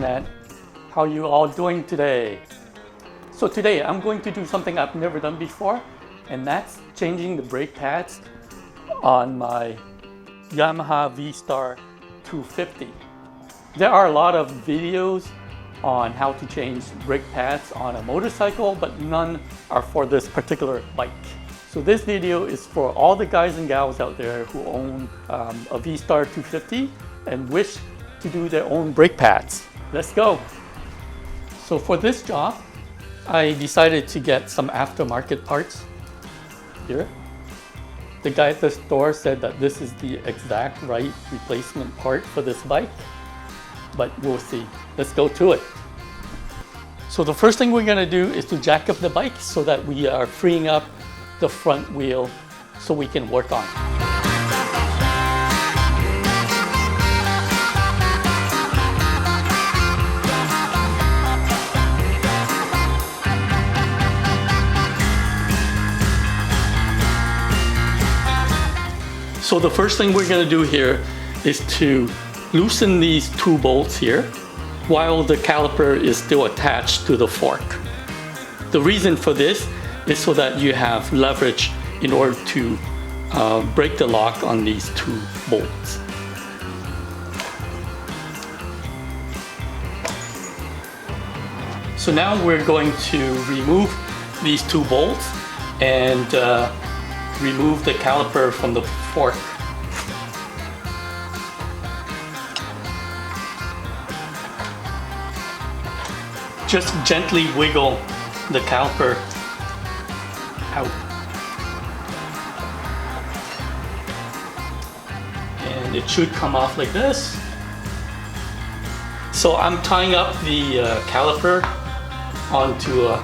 Internet. How you all doing today? So today I'm going to do something I've never done before, and that's changing the brake pads on my Yamaha V-Star 250. There are a lot of videos on how to change brake pads on a motorcycle, but none are for this particular bike. So this video is for all the guys and gals out there who own a V-Star 250 and wish to do their own brake pads. Let's go. So for this job, I decided to get some aftermarket parts here. The guy at the store said that this is the exact right replacement part for this bike, but we'll see. Let's go to it. So the first thing we're going to do is to jack up the bike so that we are freeing up the front wheel so we can work on it. So the first thing we're going to do here is to loosen these two bolts here while the caliper is still attached to the fork. The reason for this is so that you have leverage in order to break the lock on these two bolts. So now we're going to remove these two bolts and remove the caliper from the fork. Just gently wiggle the caliper out. And it should come off like this. So I'm tying up the caliper onto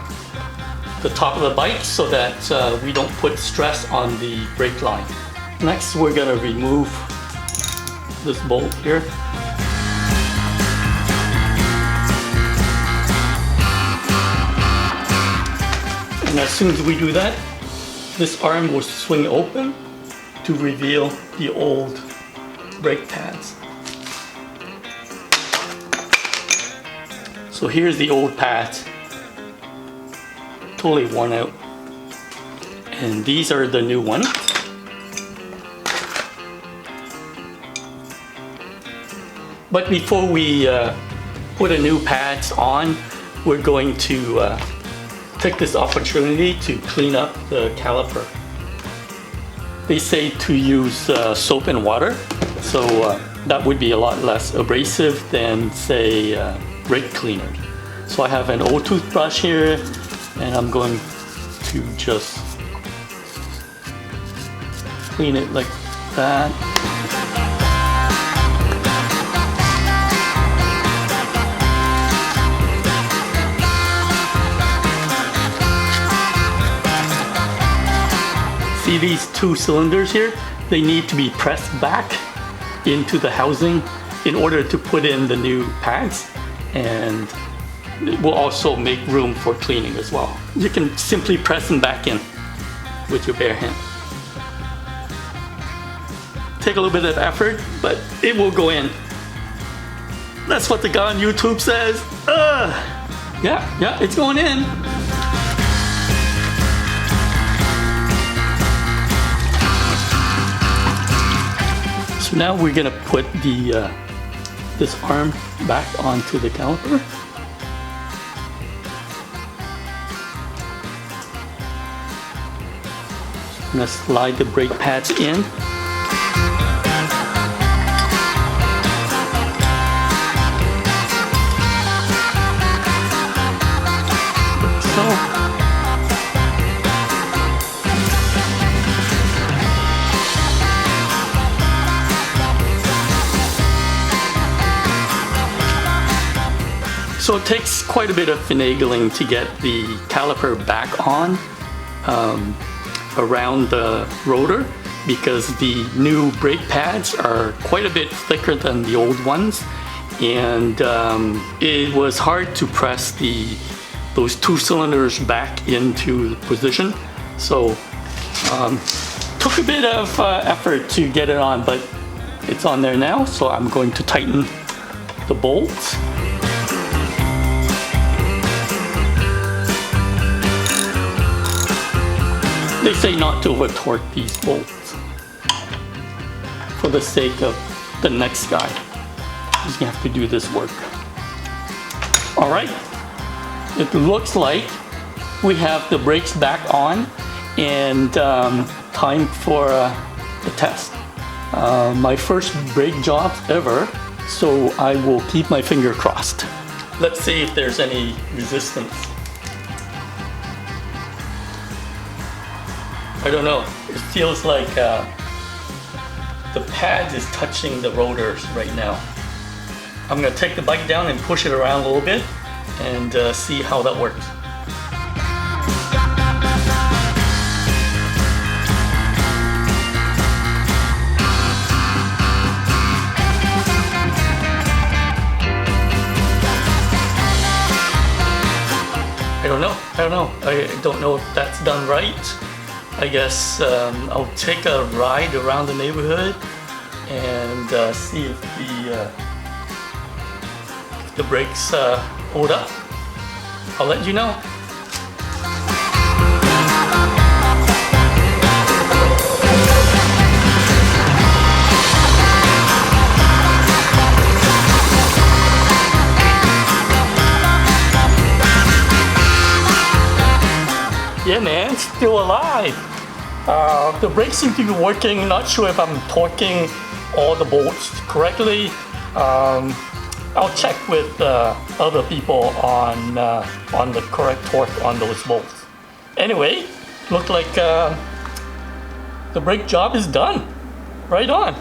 the top of the bike so that we don't put stress on the brake line. Next, we're going to remove this bolt here. And as soon as we do that, this arm will swing open to reveal the old brake pads. So here's the old pads, totally worn out. And these are the new ones. But before we put a new pads on, we're going to take this opportunity to clean up the caliper. They say to use soap and water, so that would be a lot less abrasive than, say, brake cleaner. So I have an old toothbrush here, and I'm going to just clean it like that. See these two cylinders here? They need to be pressed back into the housing in order to put in the new pads, and it will also make room for cleaning as well. You can simply press them back in with your bare hand. Take a little bit of effort, but it will go in. That's what the guy on YouTube says. Yeah, it's going in. So now we're gonna put the this arm back onto the caliper. I'm gonna slide the brake pads in. So. So it takes quite a bit of finagling to get the caliper back on around the rotor, because the new brake pads are quite a bit thicker than the old ones, and it was hard to press those two cylinders back into position. So took a bit of effort to get it on, but it's on there now. So I'm going to tighten the bolts. say not to over torque these bolts for the sake of the next guy who's gonna have to do this work. All right, it looks like we have the brakes back on and time for the test. My first brake job ever, so I will keep my finger crossed. Let's see if there's any resistance. I don't know, it feels like the pad is touching the rotors right now. I'm gonna take the bike down and push it around a little bit and see how that works. I don't know if that's done right. I guess I'll take a ride around the neighborhood and see if the brakes hold up. I'll let you know. Yeah, man, still alive. The brakes seem to be working. Not sure if I'm torquing all the bolts correctly. I'll check with other people on the correct torque on those bolts. Anyway, look like the brake job is done. Right on.